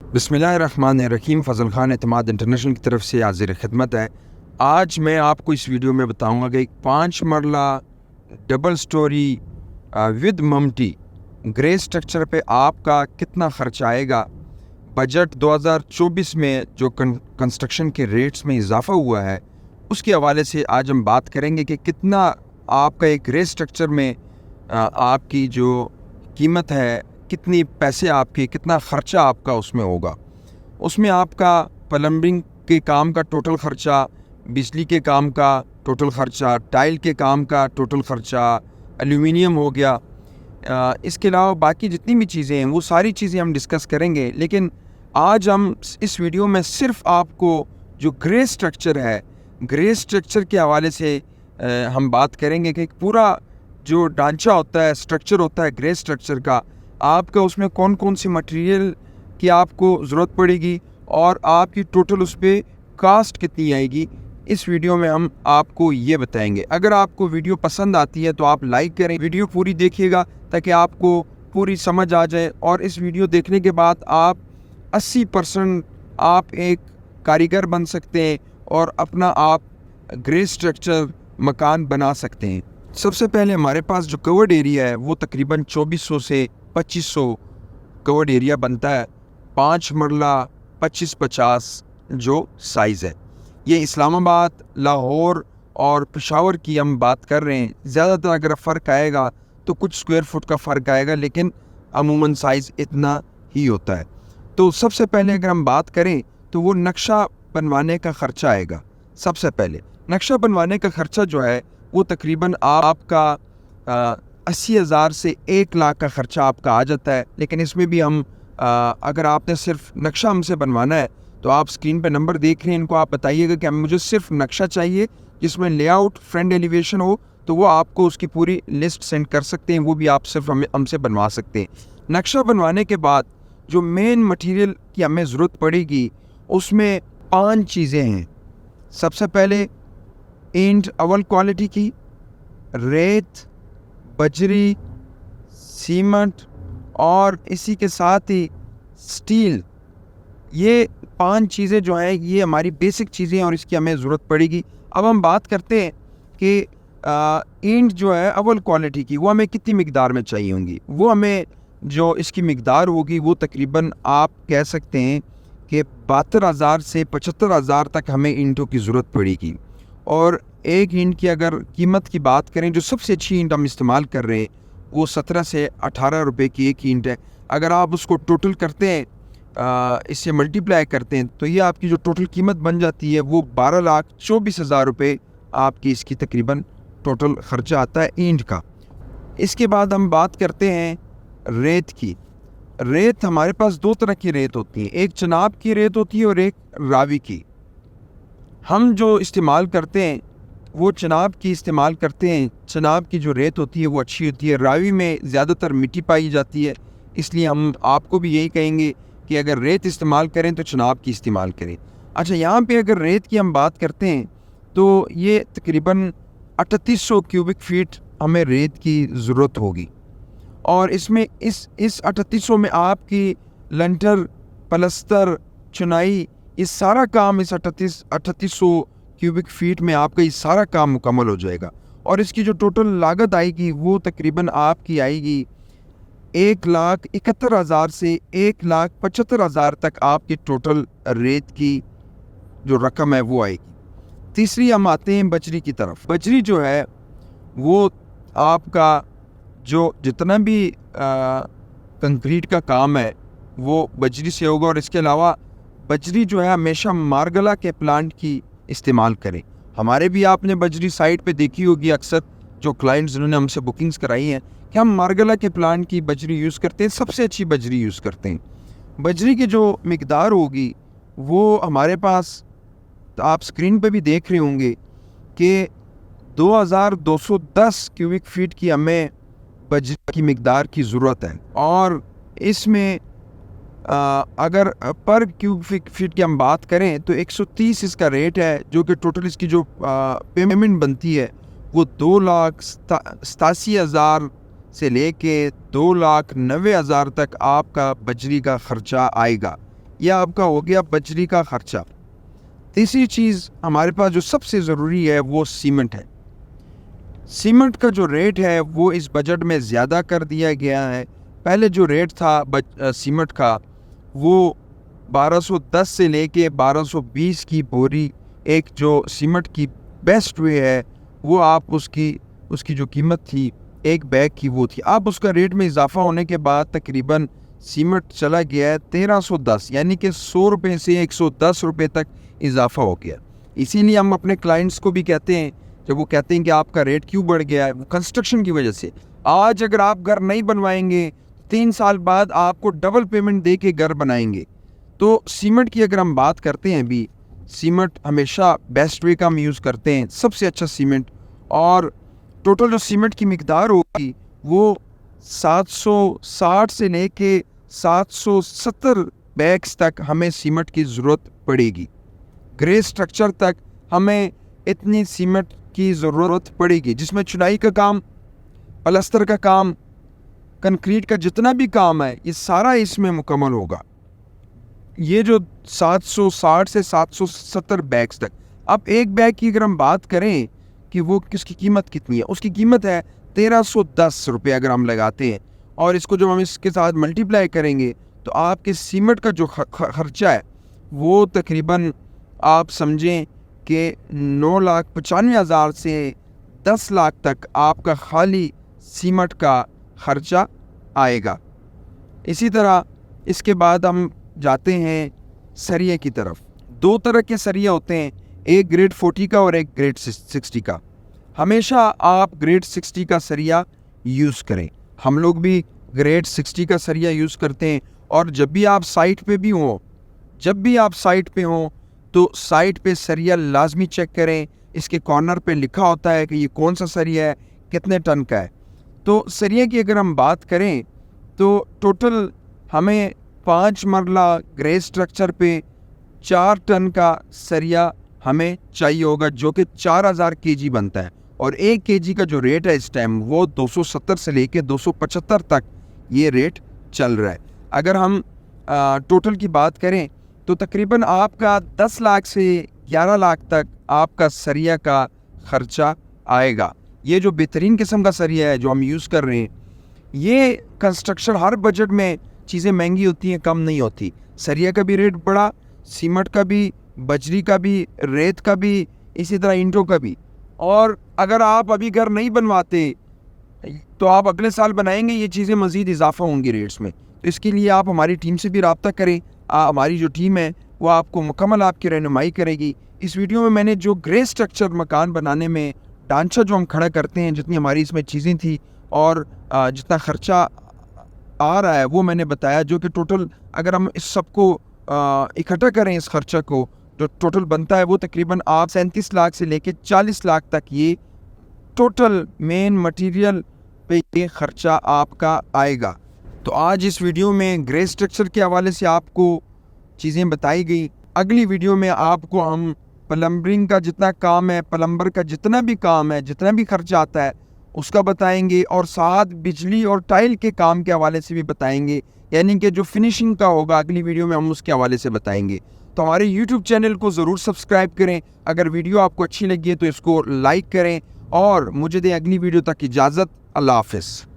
बिस्मिल्लाहिर्रहमानिर्रहीम। फ़ज़ल ख़ान एतमाद इंटरनेशनल की तरफ से हाज़िर खिदमत है। आज मैं आपको इस वीडियो में बताऊंगा कि एक 5 मरला डबल स्टोरी विद ममटी ग्रे स्ट्रक्चर पे आपका कितना ख़र्च आएगा। बजट 2024 में जो कंस्ट्रक्शन के रेट्स में इजाफ़ा हुआ है उसके हवाले से आज हम बात करेंगे कि कितना आपका एक ग्रे स्ट्रक्चर में आपकी जो कीमत है, कितनी पैसे आपके, कितना ख़र्चा आपका उसमें होगा। उसमें आपका प्लम्बिंग के काम का टोटल ख़र्चा, बिजली के काम का टोटल ख़र्चा, टाइल के काम का टोटल ख़र्चा, एल्यूमिनियम हो गया, इसके अलावा बाकी जितनी भी चीज़ें हैं वो सारी चीज़ें हम डिस्कस करेंगे। लेकिन आज हम इस वीडियो में सिर्फ आपको जो ग्रे स्ट्रक्चर है, ग्रे स्ट्रक्चर के हवाले से हम बात करेंगे कि पूरा जो ढांचा होता है, स्ट्रक्चर होता है ग्रे स्ट्रक्चर का, आपका उसमें कौन कौन सी मटेरियल की आपको ज़रूरत पड़ेगी और आपकी टोटल उस पर कास्ट कितनी आएगी। इस वीडियो में हम आपको ये बताएंगे। अगर आपको वीडियो पसंद आती है तो आप लाइक करें, वीडियो पूरी देखिएगा ताकि आपको पूरी समझ आ जाए। और इस वीडियो देखने के बाद आप 80% आप एक कारीगर बन सकते हैं और अपना आप ग्रे स्ट्रक्चर मकान बना सकते हैं। सबसे पहले हमारे पास जो कवर्ड एरिया है वो तकरीबन 2400 से 2500 कवर्ड एरिया बनता है। 5 मरला 25-50 जो साइज़ है। ये इस्लामाबाद, लाहौर और पेशावर की हम बात कर रहे हैं। ज़्यादातर अगर फ़र्क आएगा तो कुछ स्क्वायर फुट का फ़र्क आएगा, लेकिन अमूमन साइज़ इतना ही होता है। तो सबसे पहले अगर हम बात करें तो वो नक्शा बनवाने का ख़र्चा आएगा। सबसे पहले नक्शा बनवाने का ख़र्चा जो है वो तकरीबन आपका 80,000 से 1 लाख का ख़र्चा आपका आ जाता है। लेकिन इसमें भी हम अगर आपने सिर्फ नक्शा हमसे बनवाना है तो आप स्क्रीन पे नंबर देख रहे हैं, इनको आप बताइएगा कि मुझे सिर्फ नक्शा चाहिए जिसमें लेआउट, फ्रंट एलिवेशन हो, तो वो आपको उसकी पूरी लिस्ट सेंड कर सकते हैं। वो भी आप सिर्फ हमसे बनवा सकते हैं। नक्शा बनवाने के बाद जो मेन मटीरियल की हमें ज़रूरत पड़ेगी उसमें 5 चीज़ें हैं। सबसे पहले ईंट अव्वल क्वालिटी की, रेत, बजरी, सीमेंट और इसी के साथ ही स्टील। ये 5 चीज़ें जो हैं ये हमारी बेसिक चीज़ें हैं और इसकी हमें ज़रूरत पड़ेगी। अब हम बात करते हैं कि ईंट जो है अव्वल क्वालिटी की वो हमें कितनी मिकदार में चाहिए होंगी। वो हमें जो इसकी मिकदार होगी वो तकरीबन आप कह सकते हैं कि 72,000 से 75,000 तक हमें ईंटों की ज़रूरत पड़ेगी। और एक ईंट की अगर कीमत की बात करें, जो सबसे अच्छी ईंट हम इस्तेमाल कर रहे हैं वो 17 से 18 रुपए की एक ईंट है। अगर आप उसको टोटल करते हैं, इससे मल्टीप्लाई करते हैं, तो ये आपकी जो टोटल कीमत बन जाती है वो 12,24,000 रुपये आपकी इसकी तकरीबन टोटल ख़र्चा आता है ईंट का। इसके बाद हम बात करते हैं रेत की। रेत हमारे पास 2 तरह की रेत होती है, एक चनाब की रेत होती है और एक रावी की। हम जो इस्तेमाल करते हैं वो चनाब की इस्तेमाल करते हैं। चनाब की जो रेत होती है वो अच्छी होती है। रावी में ज़्यादातर मिट्टी पाई जाती है, इसलिए हम आपको भी यही कहेंगे कि अगर रेत इस्तेमाल करें तो चनाब की इस्तेमाल करें। अच्छा, यहाँ पे अगर रेत की हम बात करते हैं तो ये तकरीबन 3800 क्यूबिक फ़ीट हमें रेत की ज़रूरत होगी। और इसमें इस 3800 में आपकी लंटर, प्लस्तर, चुनाई, ये सारा काम इस 3800 क्यूबिक फ़ीट में आपका ये सारा काम मुकम्मल हो जाएगा। और इसकी जो टोटल लागत आएगी वो तकरीबन आपकी आएगी 1,71,000 से 1,75,000 तक आपकी टोटल रेत की जो रकम है वो आएगी। तीसरी हम आते हैं बजरी की तरफ। बजरी जो है वो आपका जो जितना भी कंक्रीट का काम है वो बजरी से होगा। और इसके अलावा बजरी जो है हमेशा मारगला के प्लांट की इस्तेमाल करें। हमारे भी आपने बजरी साइट पे देखी होगी, अक्सर जो क्लाइंट्स जिन्होंने हमसे बुकिंग्स कराई हैं कि हम मारगला के प्लांट की बजरी यूज़ करते हैं, सबसे अच्छी बजरी यूज़ करते हैं। बजरी की जो मिकदार होगी वो हमारे पास, तो आप स्क्रीन पे भी देख रहे होंगे कि 2210 क्यूबिक फ़ीट की हमें बजरी की मिकदार की ज़रूरत है। और इसमें अगर पर क्यूबिक फ़ीट की हम बात करें तो 130 इसका रेट है, जो कि टोटल इसकी जो पेमेंट बनती है वो 2,87,000 से लेके 2,90,000 तक आपका बजरी का ख़र्चा आएगा। यह आपका हो गया बजरी का खर्चा। तीसरी चीज़ हमारे पास जो सबसे ज़रूरी है वो सीमेंट है। सीमेंट का जो रेट है वो इस बजट में ज़्यादा कर दिया गया है। पहले जो रेट था सीमेंट का वो 1210 से लेके 1220 की बोरी, एक जो सीमेंट की बेस्ट वे है वो आप उसकी जो कीमत थी एक बैग की वो थी। अब उसका रेट में इजाफा होने के बाद तकरीबन सीमेंट चला गया है 1310, यानी कि 100 रुपये से 110 रुपये तक इजाफा हो गया। इसीलिए हम अपने क्लाइंट्स को भी कहते हैं, जब वो कहते हैं कि आपका रेट क्यों बढ़ गया है, वो कंस्ट्रक्शन की वजह से। आज अगर आप घर नहीं बनवाएंगे 3 साल बाद आपको डबल पेमेंट दे के घर बनाएंगे। तो सीमेंट की अगर हम बात करते हैं भी, सीमेंट हमेशा बेस्ट वे का हम यूज़ करते हैं, सबसे अच्छा सीमेंट। और टोटल जो सीमेंट की मिकदार होगी वो 760 से लेके 770 बैग्स तक हमें सीमेंट की ज़रूरत पड़ेगी। ग्रे स्ट्रक्चर तक हमें इतनी सीमेंट की ज़रूरत पड़ेगी, जिसमें चुनाई का काम, पलस्तर का काम, कंक्रीट का जितना भी काम है ये सारा इसमें मुकम्मल होगा। ये जो 760 से 770 बैग्स तक। अब एक बैग की अगर हम बात करें कि वो किसकी कीमत कितनी है, उसकी कीमत है 1310 रुपये अगर हम लगाते हैं, और इसको जब हम इसके साथ मल्टीप्लाई करेंगे तो आपके सीमेंट का जो खर्चा है वो तकरीबन आप समझें कि 9,95,000 से 10 लाख तक आपका खाली सीमेंट का खर्चा आएगा। इसी तरह इसके बाद हम जाते हैं सरिये की तरफ। 2 तरह के सरिये होते हैं, एक ग्रेड 40 का और एक ग्रेड 60 का। हमेशा आप ग्रेड 60 का सरिया यूज़ करें। हम लोग भी ग्रेड 60 का सरिया यूज़ करते हैं। और जब भी आप साइट पे हों तो साइट पे सरिया लाजमी चेक करें। इसके कॉर्नर पे लिखा होता है कि ये कौन सा सरिया है, कितने टन का है। तो सरिया की अगर हम बात करें तो टोटल हमें 5 मरला ग्रे स्ट्रक्चर पे 4 टन का सरिया हमें चाहिए होगा, जो कि 4000 केजी बनता है। और 1 केजी का जो रेट है इस टाइम वो 270 से लेके 275 तक ये रेट चल रहा है। अगर हम टोटल की बात करें तो तकरीबन आपका 10 लाख से 11 लाख तक आपका सरिया का खर्चा आएगा। ये जो बेहतरीन किस्म का सरिया है जो हम यूज़ कर रहे हैं, ये कंस्ट्रक्शन हर बजट में चीज़ें महंगी होती हैं, कम नहीं होती। सरिया का भी रेट बढ़ा, सीमेंट का भी, बजरी का भी, रेत का भी, इसी तरह ईंटों का भी। और अगर आप अभी घर नहीं बनवाते तो आप अगले साल बनाएंगे, ये चीज़ें मज़ीद इजाफा होंगी रेट्स में। तो इसके लिए आप हमारी टीम से भी रब्ता करें। हमारी जो टीम है वो आपको मुकम्मल आपकी रहनुमाई करेगी। इस वीडियो में मैंने जो ग्रे स्ट्रक्चर मकान बनाने में ढांचा जो हम खड़ा करते हैं, जितनी हमारी इसमें चीज़ें थी और जितना ख़र्चा आ रहा है वो मैंने बताया, जो कि टोटल अगर हम इस सबको इकट्ठा करें, इस खर्चा को, जो टोटल बनता है वो तकरीबन आप 37 लाख से लेके 40 लाख तक ये टोटल मेन मटेरियल पे ये ख़र्चा आपका आएगा। तो आज इस वीडियो में ग्रे स्ट्रक्चर के हवाले से आपको चीज़ें बताई गई। अगली वीडियो में आपको हम प्लम्बरिंग का जितना काम है, प्लम्बर का जितना भी काम है, जितना भी खर्चा आता है उसका बताएंगे, और साथ बिजली और टाइल के काम के हवाले से भी बताएंगे, यानी कि जो फिनिशिंग का होगा अगली वीडियो में हम उसके हवाले से बताएंगे। तो हमारे YouTube चैनल को ज़रूर सब्सक्राइब करें। अगर वीडियो आपको अच्छी लगी है तो इसको लाइक करें, और मुझे दें अगली वीडियो तक इजाज़त। अल्लाह हाफ़िज़।